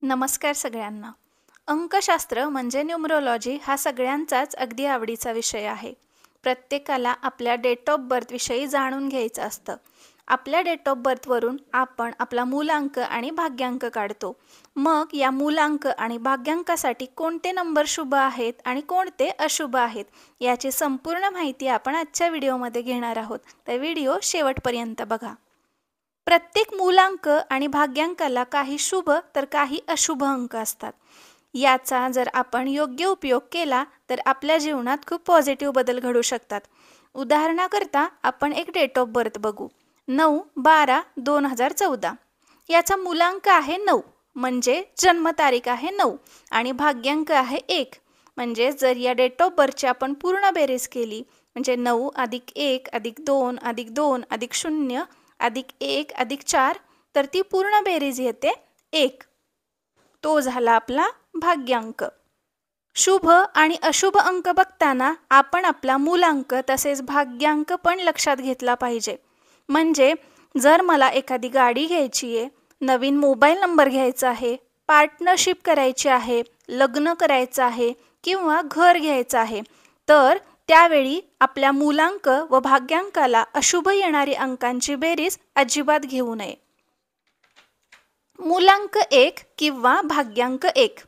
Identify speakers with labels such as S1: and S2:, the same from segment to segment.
S1: नमस्कार सगळ्यांना. अंकशास्त्र म्हणजे न्यूमरोलॉजी हा सगळ्यांचाच अगदी आवडीचा विषय आहे. प्रत्येकाला आपल्या डेट ऑफ बर्थविषयी जाणून घ्यायचं असतं. आपल्या डेट ऑफ बर्थवरून आपण आपला मूलांक आणि भाग्यांक काढतो. मग या मूलांक आणि भाग्यांकासाठी कोणते नंबर शुभ आहेत आणि कोणते अशुभ आहेत याची संपूर्ण माहिती आपण आजच्या व्हिडिओमध्ये घेणार आहोत. तर व्हिडिओ शेवटपर्यंत बघा. प्रत्येक मूलांक आणि भाग्यांकाला काही शुभ तर काही अशुभ अंक असतात. याचा जर आपण योग्य उपयोग केला तर आपल्या जीवनात खूप पॉझिटिव्ह बदल घडू शकतात. उदाहरणाकरता आपण एक डेट ऑफ बर्थ बघू. 9/12/2014. याचा मूलांक आहे 9 म्हणजे जन्मतारीख आहे 9 आणि भाग्यांक आहे 1. म्हणजे जर या डेट ऑफ बर्थची आपण पूर्ण बेरीज केली म्हणजे 9 + 1 + 2 + 2 + 0 + 1 + 4 तर ती पूर्ण बेरीज येते 1. तो झाला आपला भाग्यांक. शुभ आणि अशुभ अंक बघताना आपण आपला मूलांक तसेच भाग्यांक पण लक्षात घेतला पाहिजे. म्हणजे जर मला एखादी गाडी घ्यायची आहे, नवीन मोबाईल नंबर घ्यायचा आहे, पार्टनरशिप करायची आहे, लग्न करायचं आहे किंवा घर घ्यायचं आहे, तर त्यावेळी आपल्या मूलांक व भाग्यांकाला अशुभ येणारी अंकांची बेरीज अजिबात घेऊ नये. मूलांक 1 किंवा भाग्यांक 1.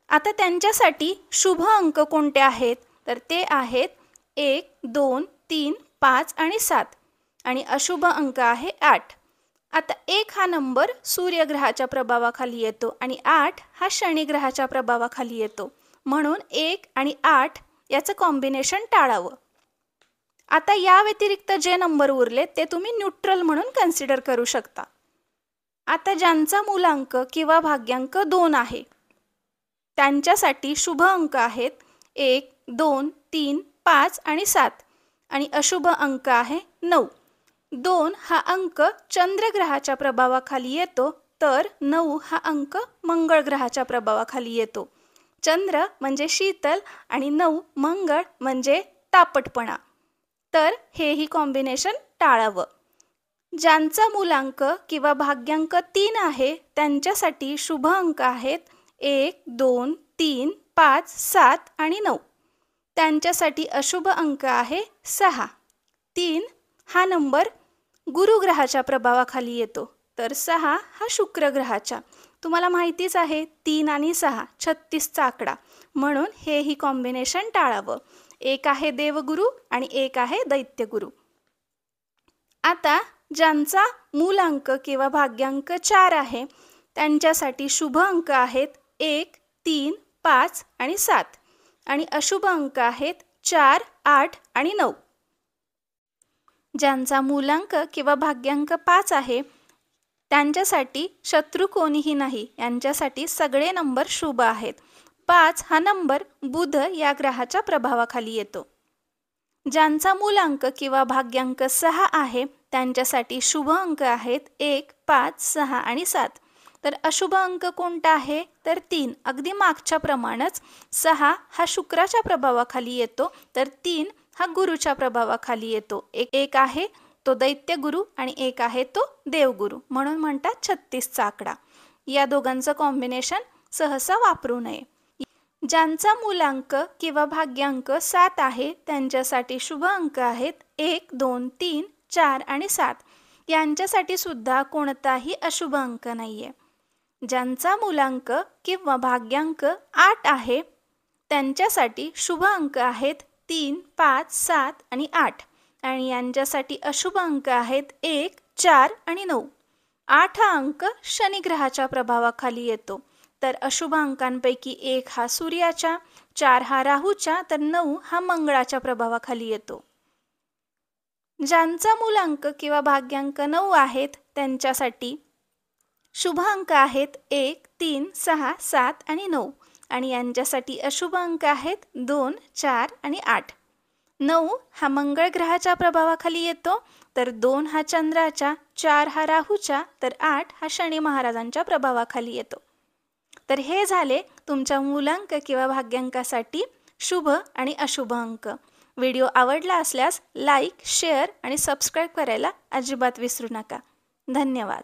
S1: आता त्यांच्यासाठी शुभ अंक कोणते आहेत तर ते आहेत 1, 2, 3, 5 आणि 7 आणि अशुभ अंक आहे 8. आता 1 हा नंबर सूर्यग्रहाच्या प्रभावाखाली येतो आणि 8 हा शनिग्रहाच्या प्रभावाखाली येतो. म्हणून 1 आणि 8 याचं कॉम्बिनेशन टाळावं. आता या व्यतिरिक्त जे नंबर उरले ते तुम्ही न्यूट्रल म्हणून कन्सिडर करू शकता. आता ज्यांचा मूलांक किंवा भाग्यांक 2 आहे त्यांच्यासाठी शुभ अंक आहेत 1, 2, 3, 5 आणि 7 आणि अशुभ अंक आहे 9. 2 हा अंक चंद्रग्रहाच्या प्रभावाखाली येतो तर 9 हा अंक मंगळ ग्रहाच्या प्रभावाखाली येतो. चंद्र म्हणजे शीतल आणि 9 मंगळ म्हणजे तापटपणा. तर हेही कॉम्बिनेशन टाळावं. ज्यांचा मूलांक किंवा भाग्यांक 3 आहे त्यांच्यासाठी शुभ अंक आहेत 1, 2, 3, 5, 7 आणि 9. त्यांच्यासाठी अशुभ अंक आहे 6. 3 हा नंबर गुरुग्रहाच्या प्रभावाखाली येतो तर 6 हा शुक्रग्रहाच्या. तुम्हाला माहितीच आहे 3 आणि 6 36चा आकडा, म्हणून हेही कॉम्बिनेशन टाळावं. 1 आहे देवगुरु आणि 1 आहे दैत्यगुरु. आता ज्यांचा मूलांक किंवा भाग्यांक 4 आहे त्यांच्यासाठी शुभ अंक आहेत 1, 3, 5 आणि 7 आणि अशुभ अंक आहेत 4, 8 आणि 9. ज्यांचा मूलांक किंवा भाग्यांक 5 आहे त्यांच्यासाठी शत्रू कोणीही नाही, यांच्यासाठी सगळे नंबर शुभ आहेत. 5 हा नंबर बुध या ग्रहाच्या प्रभावाखाली येतो. ज्यांचा मूलांक किंवा भाग्यांक 6 आहे त्यांच्यासाठी शुभ अंक आहेत 1, 5, 6 आणि 7. तर अशुभ अंक कोणता आहे तर 3. अगदी मागच्या प्रमाणेच 6 हा शुक्राच्या प्रभावाखाली येतो तर 3 हा गुरुच्या प्रभावाखाली येतो. एक आहे तो दैत्यगुरु आणि 1 आहे तो देवगुरु, म्हणून म्हणतात 36चा आकडा. या दोघांचं कॉम्बिनेशन सहसा वापरू नये. ज्यांचा मूलांक किंवा भाग्यांक 7 आहे त्यांच्यासाठी शुभ अंक आहेत 1, 2, 3, 4 आणि 7. यांच्यासाठी सुद्धा कोणताही अशुभ अंक नाही आहे. ज्यांचा मूलांक किंवा भाग्यांक 8 आहे त्यांच्यासाठी शुभ अंक आहेत 3, 5, 7 आणि 8 आणि यांच्यासाठी अशुभ अंक आहेत 1, 4 आणि 9. 8 हा अंक शनिग्रहाच्या प्रभावाखाली येतो तर अशुभ अंकांपैकी 1 हा सूर्याच्या, 4 हा राहूच्या तर 9 हा मंगळाच्या प्रभावाखाली येतो. ज्यांचा मूलांक किंवा भाग्यांक 9 आहेत त्यांच्यासाठी शुभ अंक आहेत 1, 3, 6, 7 आणि 9 आणि यांच्यासाठी अशुभ अंक आहेत 2, 4 आणि 8. 9 हा मंगळ ग्रहाच्या प्रभावाखाली येतो तर 2 हा चंद्राच्या, 4 हा राहूच्या तर 8 हा शनी महाराजांच्या प्रभावाखाली येतो. तर हे झाले तुमच्या मूलांक किंवा भाग्यांकासाठी शुभ आणि अशुभ अंक. व्हिडिओ आवडला असल्यास लाईक, शेअर आणि सबस्क्राईब करायला अजिबात विसरू नका. धन्यवाद.